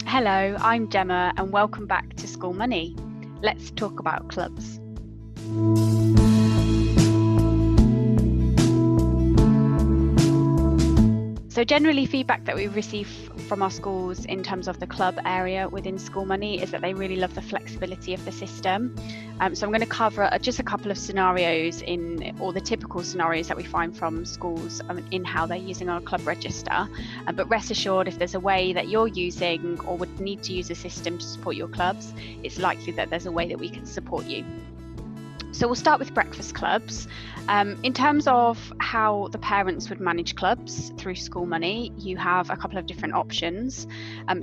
Hello, I'm Jemma and welcome back to School Money. Let's talk about clubs. So generally feedback that we receive from our schools in terms of the club area within School Money is that they really love the flexibility of the system. So I'm going to cover just a couple of scenarios or the typical scenarios that we find from schools in how they're using our club register. But rest assured, if there's a way that you're using or would need to use a system to support your clubs, it's likely that there's a way that we can support you. So we'll start with breakfast clubs. In terms of how the parents would manage clubs through School Money, you have a couple of different options.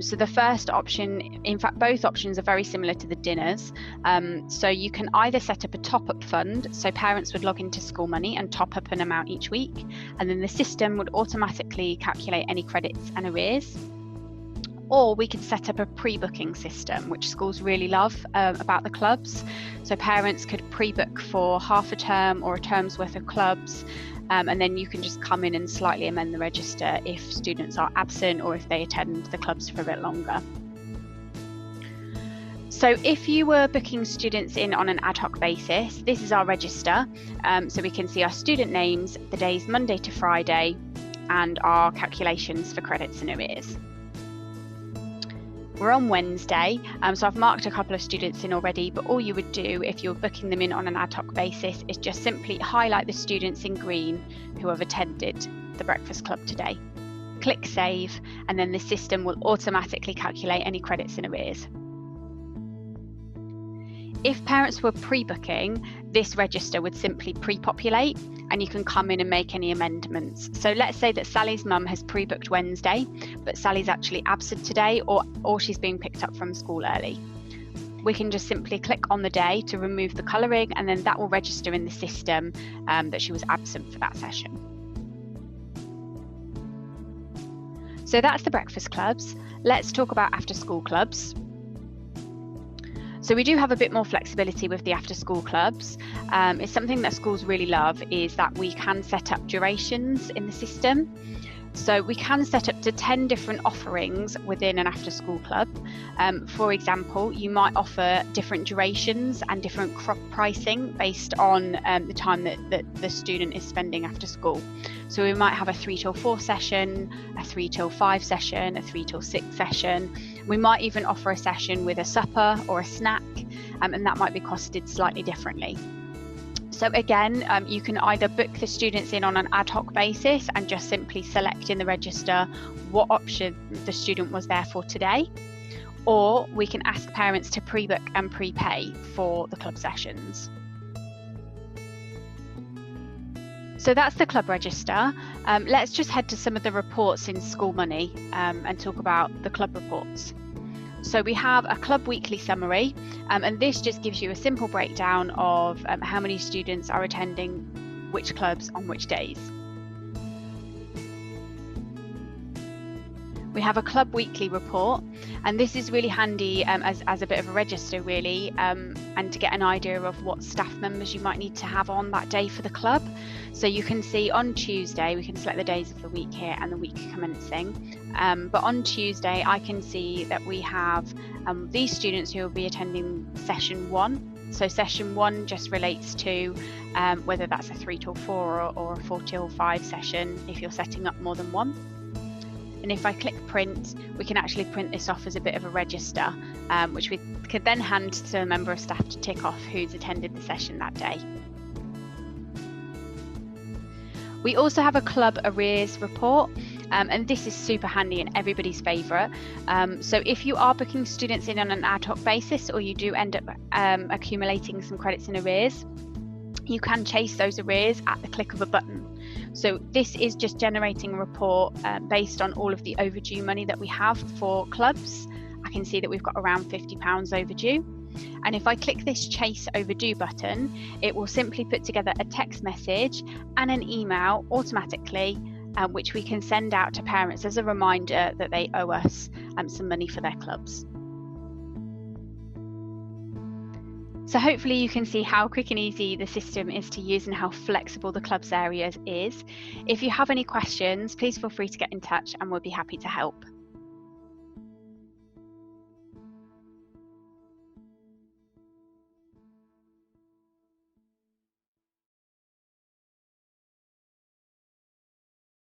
So the first option, in fact, both options are very similar to the dinners. So you can either set up a top-up fund, so parents would log into School Money and top up an amount each week, and then the system would automatically calculate any credits and arrears. Or we could set up a pre-booking system, which schools really love about the clubs. So parents could pre-book for half a term or a term's worth of clubs, and then you can just come in and slightly amend the register if students are absent or if they attend the clubs for a bit longer. So if you were booking students in on an ad hoc basis, this is our register. So we can see our student names, the days Monday to Friday, and our calculations for credits and arrears. We're on Wednesday, so I've marked a couple of students in already, but all you would do if you're booking them in on an ad hoc basis is just simply highlight the students in green who have attended the breakfast club today. Click save, and then the system will automatically calculate any credits and arrears. If parents were pre-booking, this register would simply pre-populate and you can come in and make any amendments. So let's say that Sally's mum has pre-booked Wednesday, but Sally's actually absent today or she's being picked up from school early. We can just simply click on the day to remove the colouring, and then that will register in the system that she was absent for that session. So that's the breakfast clubs. Let's talk about after school clubs. So we do have a bit more flexibility with the after school clubs. It's something that schools really love is that we can set up durations in the system. So we can set up to 10 different offerings within an after school club. For example, you might offer different durations and different pricing based on the time that the student is spending after school. So we might have a 3 till 4 session, a 3 till 5 session, a 3 till 6 session. We might even offer a session with a supper or a snack, and that might be costed slightly differently. So again, you can either book the students in on an ad hoc basis and just simply select in the register what option the student was there for today, or we can ask parents to pre-book and prepay for the club sessions. So that's the club register. Let's just head to some of the reports in School Money and talk about the club reports. So we have a club weekly summary, and this just gives you a simple breakdown of how many students are attending which clubs on which days. We have a club weekly report, and this is really handy as a bit of a register really, and to get an idea of what staff members you might need to have on that day for the club. So you can see on Tuesday, we can select the days of the week here and the week commencing. But on Tuesday, I can see that we have these students who will be attending session 1. So session 1 just relates to whether that's a 3 till 4 or a 4 till 5 session if you're setting up more than one. And if I click print, we can actually print this off as a bit of a register, which we could then hand to a member of staff to tick off who's attended the session that day. We also have a club arrears report, and this is super handy and everybody's favourite. So if you are booking students in on an ad hoc basis, or you do end up accumulating some credits and arrears, you can chase those arrears at the click of a button. So this is just generating a report based on all of the overdue money that we have for clubs. I can see that we've got around £50 overdue. And if I click this chase overdue button, it will simply put together a text message and an email automatically, which we can send out to parents as a reminder that they owe us some money for their clubs. So hopefully you can see how quick and easy the system is to use and how flexible the clubs area is. If you have any questions, please feel free to get in touch and we'll be happy to help.